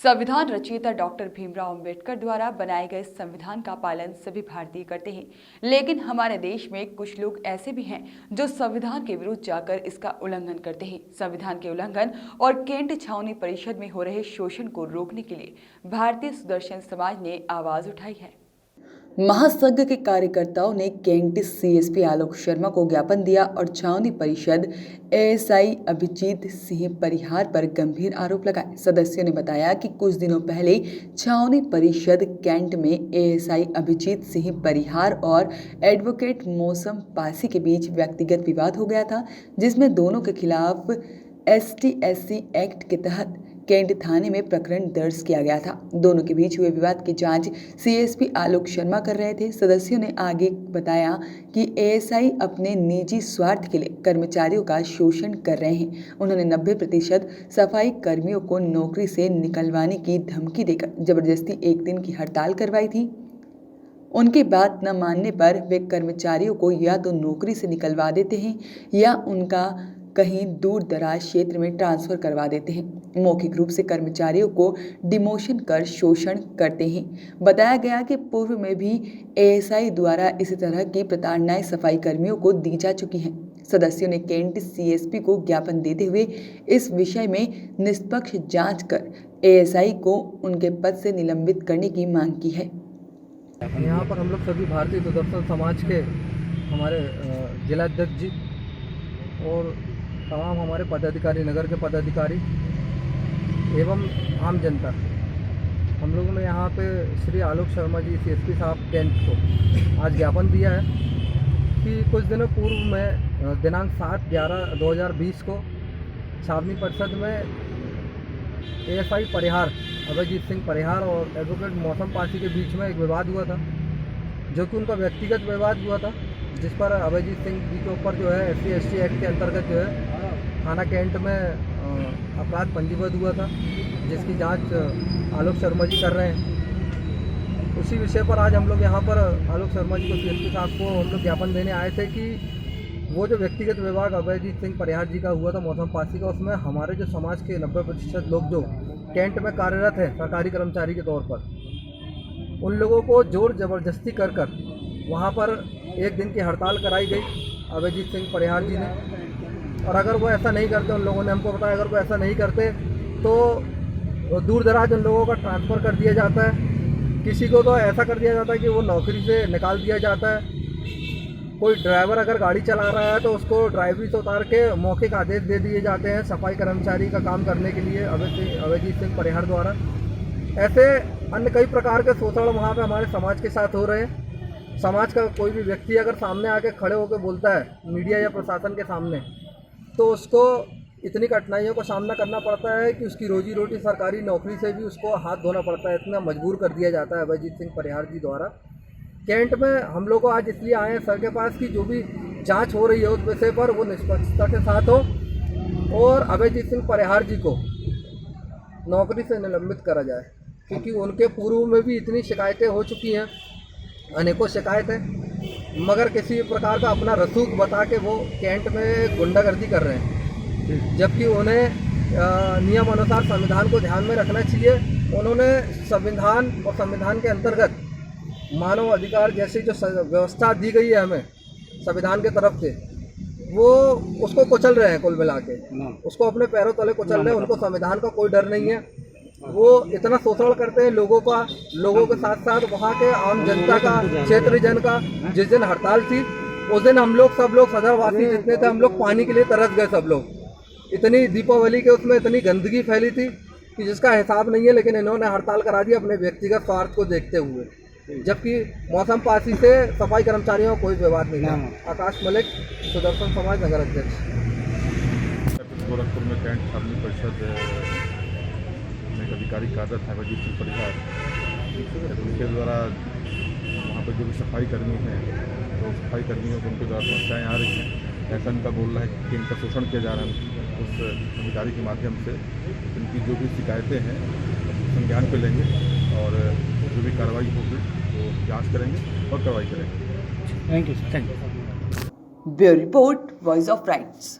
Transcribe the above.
संविधान रचयिता डॉक्टर भीमराव अंबेडकर द्वारा बनाए गए संविधान का पालन सभी भारतीय करते हैं, लेकिन हमारे देश में कुछ लोग ऐसे भी हैं जो संविधान के विरुद्ध जाकर इसका उल्लंघन करते हैं। संविधान के उल्लंघन और केंट छावनी परिषद में हो रहे शोषण को रोकने के लिए भारतीय सुदर्शन समाज ने आवाज उठाई है। महासंघ के कार्यकर्ताओं ने कैंट सीएसपी आलोक शर्मा को ज्ञापन दिया और छावनी परिषद एएसआई अभिजीत सिंह परिहार पर गंभीर आरोप लगाए। सदस्यों ने बताया कि कुछ दिनों पहले छावनी परिषद कैंट में एएसआई अभिजीत सिंह परिहार और एडवोकेट मौसम पासी के बीच व्यक्तिगत विवाद हो गया था, जिसमें दोनों के खिलाफ ST/SC एक्ट के तहत कैंट थाने में प्रकरण दर्ज किया गया था। दोनों के बीच हुए विवाद की जांच सीएसपी आलोक शर्मा कर रहे थे। सदस्यों ने आगे बताया कि एएसआई अपने निजी स्वार्थ के लिए कर्मचारियों का शोषण कर रहे हैं। उन्होंने 90% सफाई कर्मियों को नौकरी से निकलवाने की धमकी देकर जबरदस्ती 1 दिन की हड़ताल करवाई थी। उनकी बात न मानने पर वे कर्मचारियों को या तो नौकरी से निकलवा देते हैं या उनका कहीं दूर दराज क्षेत्र में ट्रांसफर करवा देते हैं। मौखिक रूप से कर्मचारियों को डिमोशन कर शोषण करते हैं। बताया गया कि पूर्व में भी एएसआई द्वारा इसी तरह की प्रताड़नाएं सफाई कर्मियों को दी जा चुकी हैं। सदस्यों ने कैंट सीएसपी को ज्ञापन देते हुए इस विषय में निष्पक्ष जांच कर एएसआई को उनके पद से निलंबित करने की मांग की है। यहाँ पर हम लोग सभी भारतीय सुदर्शन समाज के हमारे जिलाध्यक्ष जी और तमाम हमारे पदाधिकारी, नगर के पदाधिकारी एवं आम जनता, हम लोगों ने यहाँ पे श्री आलोक शर्मा जी सीएसपी साहब कैंट को आज ज्ञापन दिया है कि कुछ दिनों पूर्व में दिनांक 7/11/2020 को छावनी परिषद में एएसआई परिहार अभिजीत सिंह परिहार और एडवोकेट मौसम पासी के बीच में एक विवाद हुआ था, जो कि उनका व्यक्तिगत विवाद हुआ था, जिस पर अभिजीत सिंह जी के ऊपर जो है SC/ST एक्ट के अंतर्गत जो है थाना कैंट में अपराध पंजीबद्ध हुआ था, जिसकी जांच आलोक शर्मा जी कर रहे हैं। उसी विषय पर आज हम लोग यहाँ पर आलोक शर्मा जी को CSP साहब को हम लोग ज्ञापन देने आए थे कि वो जो व्यक्तिगत विवाद अभिजीत सिंह परिहार जी का हुआ था मौसम पासी का, उसमें हमारे जो समाज के 90% लोग जो कैंट में कार्यरत हैं सरकारी कर्मचारी के तौर पर, उन लोगों को जोर जबरदस्ती कर वहाँ पर 1 दिन की हड़ताल कराई गई अभिजीत सिंह परिहार जी ने। और अगर वो ऐसा नहीं करते, उन लोगों ने हमको बताया, अगर वो ऐसा नहीं करते तो दूर दराज उन लोगों का ट्रांसफ़र कर दिया जाता है। किसी को तो ऐसा कर दिया जाता है कि वो नौकरी से निकाल दिया जाता है। कोई ड्राइवर अगर गाड़ी चला रहा है तो उसको ड्राइवरी से उतार के मौखिक आदेश दे दिए जाते हैं सफाई कर्मचारी का काम करने के लिए अभिजीत सिंह परिहार द्वारा। ऐसे अन्य कई प्रकार के शोषण वहाँ पे हमारे समाज के साथ हो रहे हैं। समाज का कोई भी व्यक्ति अगर सामने आके खड़े होकर बोलता है मीडिया या प्रशासन के सामने, तो उसको इतनी कठिनाइयों का सामना करना पड़ता है कि उसकी रोजी रोटी सरकारी नौकरी से भी उसको हाथ धोना पड़ता है। इतना मजबूर कर दिया जाता है अभिजीत सिंह परिहार जी द्वारा। कैंट में हम लोग को आज इसलिए आए हैं सर के पास कि जो भी जांच हो रही है उस विषय पर वो निष्पक्षता के साथ हो और अभिजीत सिंह परिहार जी को नौकरी से निलंबित करा जाए, क्योंकि उनके पूर्व में भी इतनी शिकायतें हो चुकी हैं, अनेकों शिकायतें, मगर किसी प्रकार का अपना रसूख बता के वो कैंट में गुंडागर्दी कर रहे हैं, जबकि उन्हें नियम अनुसार संविधान को ध्यान में रखना चाहिए। उन्होंने संविधान और संविधान के अंतर्गत मानव अधिकार जैसी जो व्यवस्था दी गई है हमें संविधान की तरफ से, वो उसको कुचल रहे हैं। कुल मिला के उसको अपने पैरों तले कुचल रहे हैं। उनको संविधान का कोई डर नहीं है। वो इतना शोषण करते हैं लोगों का, लोगों के साथ साथ वहाँ के आम जनता का, क्षेत्रीय जन का। जिस दिन हड़ताल थी उस दिन हम लोग सब लोग सदरवासी जितने थे, हम लोग पानी के लिए तरस गए सब लोग। इतनी दीपावली के उसमें इतनी गंदगी फैली थी कि जिसका हिसाब नहीं है, लेकिन इन्होंने हड़ताल करा दी अपने व्यक्तिगत स्वार्थ को देखते हुए, जबकि मौसम पासी से सफाई कर्मचारियों का कोई विवाद नहीं था। आकाश मलिक, सुदर्शन समाज नगर अध्यक्ष। गोरखपुर में कैंट छावनी परिषद में अधिकारी कार्यरत है अभिजीत सिंह परिहार, उनके द्वारा वहाँ पर जो भी सफाई कर्मी हैं तो सफाई कर्मियों को उनके द्वारा समस्याएँ आ रही हैं। ऐसा इनका बोल रहा है कि इनका शोषण किया जा रहा है। उस अधिकारी के माध्यम से इनकी जो भी शिकायतें हैं संज्ञान पे लेंगे और जो भी कार्रवाई होगी वो जांच करेंगे और कार्रवाई करेंगे। Thank you sir. Thank you. Bureau report, voice of rights.